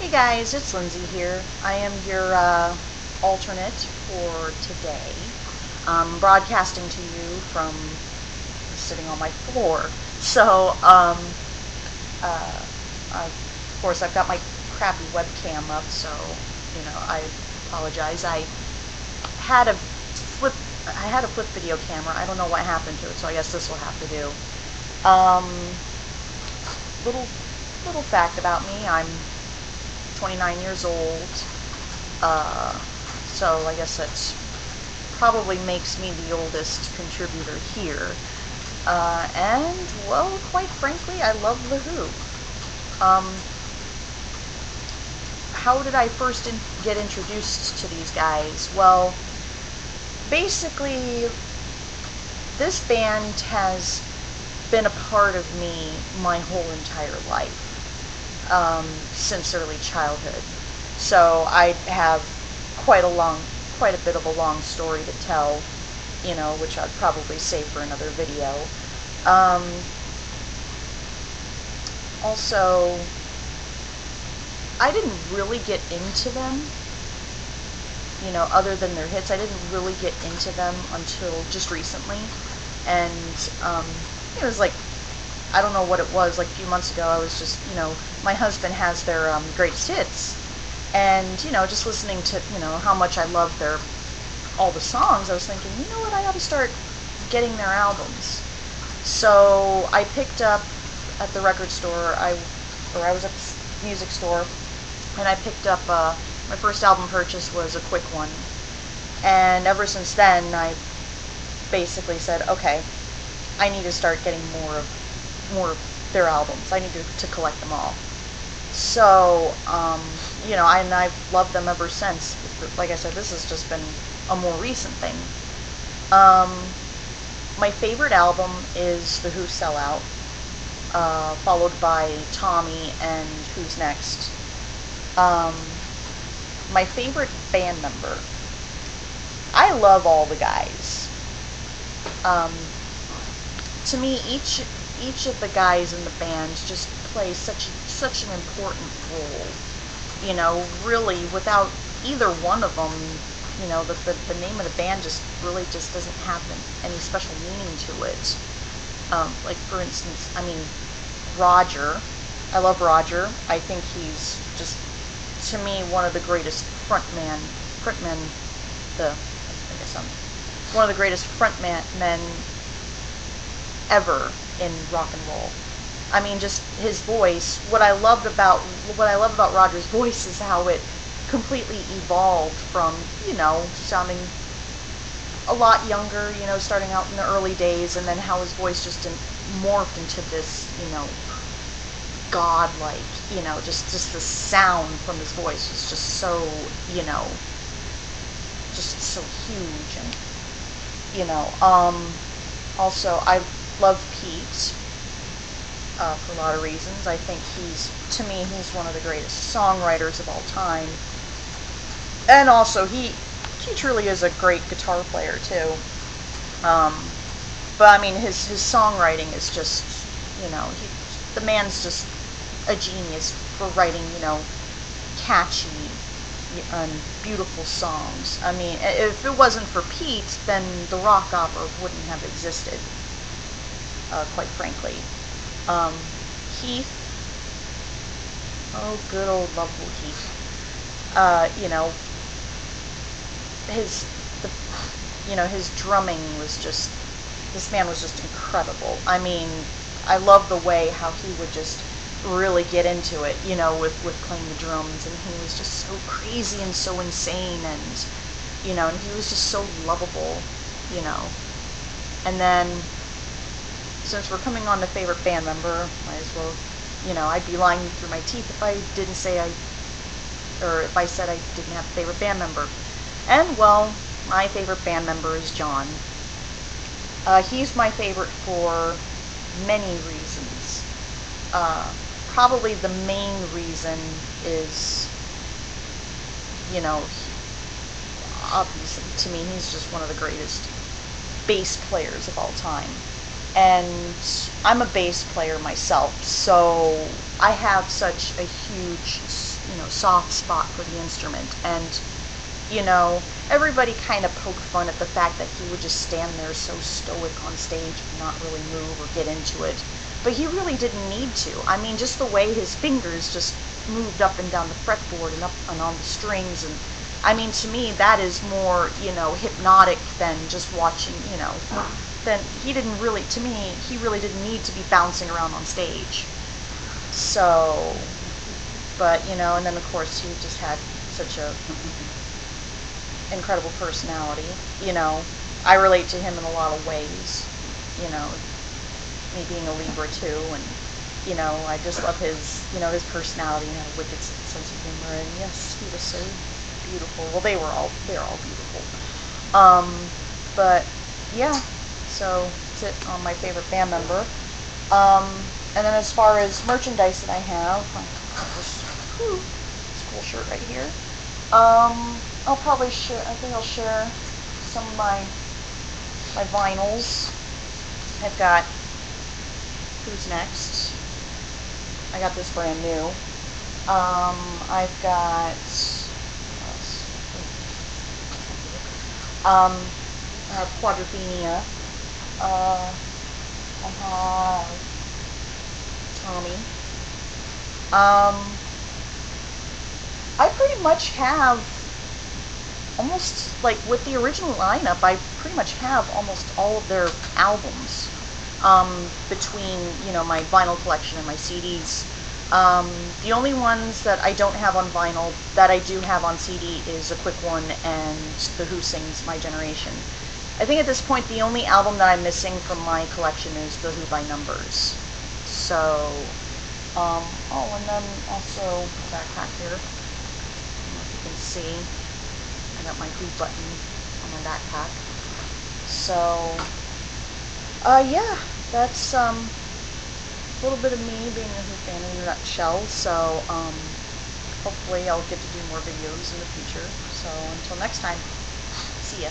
Hey guys, it's Lindsey here. I am your alternate for today. I'm broadcasting to you from sitting on my floor. So, of course, I've got my crappy webcam up, so, I apologize. Had a flip, I had a flip video camera. I don't know what happened to it, so I guess this will have to do. Little fact about me, I'm 29 years old, so I guess that probably makes me the oldest contributor here. And, well, quite frankly, I love The Who. How did I first get introduced to these guys? Well, basically, this band has been a part of me my whole entire life. Since early childhood. So I have quite a bit of a long story to tell, which I'd probably save for another video. Also, I didn't really get into them, other than their hits. I didn't really get into them until just recently. And it was like, I don't know what it was, like a few months ago, I was just, my husband has their greatest hits, and, just listening to, how much I love all the songs, I was thinking, you know what, I ought to start getting their albums. So I picked up at the record store, I was at the music store, and I picked up, my first album purchase was a quick one, and ever since then, I basically said, okay, I need to start getting more of their albums. I need to collect them all. So, and I've loved them ever since. Like I said, this has just been a more recent thing. My favorite album is The Who Sell Out, followed by Tommy and Who's Next. My favorite band member. I love all the guys. To me, each of the guys in the band just play such an important role. Really, without either one of them, the name of the band just doesn't have any special meaning to it. Like, for instance, Roger. I love Roger. I think he's just, to me, one of the greatest one of the greatest frontmen ever in rock and roll. Just his voice. What I love about Roger's voice is how it completely evolved from, sounding a lot younger, starting out in the early days, and then how his voice just morphed into this, godlike, just the sound from his voice was just so, just so huge. And, also, I love Pete, for a lot of reasons. I think to me, he's one of the greatest songwriters of all time. And also, he truly is a great guitar player, too. But, his songwriting is just, the man's just a genius for writing, catchy and beautiful songs. If it wasn't for Pete, then the rock opera wouldn't have existed, quite frankly. Keith, oh, good old lovable Keith. His drumming was just, this man was just incredible. I love the way how he would just really get into it, with playing the drums, and he was just so crazy and so insane, and, and he was just so lovable, And then, since we're coming on to favorite band member, might as well, I'd be lying through my teeth if I didn't say if I said I didn't have a favorite band member. And, well, my favorite band member is John. He's my favorite for many reasons. Probably the main reason is, obviously, to me, he's just one of the greatest bass players of all time. And I'm a bass player myself, so I have such a huge, soft spot for the instrument. And everybody kind of poked fun at the fact that he would just stand there so stoic on stage and not really move or get into it. But he really didn't need to. I mean, just the way his fingers just moved up and down the fretboard and up and on the strings, and I mean, to me, that is more, hypnotic than just watching, then he didn't really, to me, he really didn't need to be bouncing around on stage. So, but, and then of course he just had such a incredible personality. I relate to him in a lot of ways, me being a Libra too, and, I just love his, his personality and had a wicked sense of humor, and yes, he was so beautiful. Well, they're all beautiful. But yeah, so that's it on my favorite band member. And then as far as merchandise that I have, this cool shirt right here. I'll probably share. I think I'll share some of my vinyls. I've got Who's Next. I got this brand new. I've got Quadrophenia. Tommy. I pretty much have almost, like, with the original lineup, I pretty much have almost all of their albums, between, my vinyl collection and my CDs. The only ones that I don't have on vinyl that I do have on CD is A Quick One and The Who Sings My Generation. I think at this point the only album that I'm missing from my collection is The Who by Numbers. So, and then also backpack here. I don't know if you can see. I got my Who button on my backpack. So, yeah, that's a little bit of me being a Who fan in a nutshell. So, hopefully I'll get to do more videos in the future. So, until next time, see ya.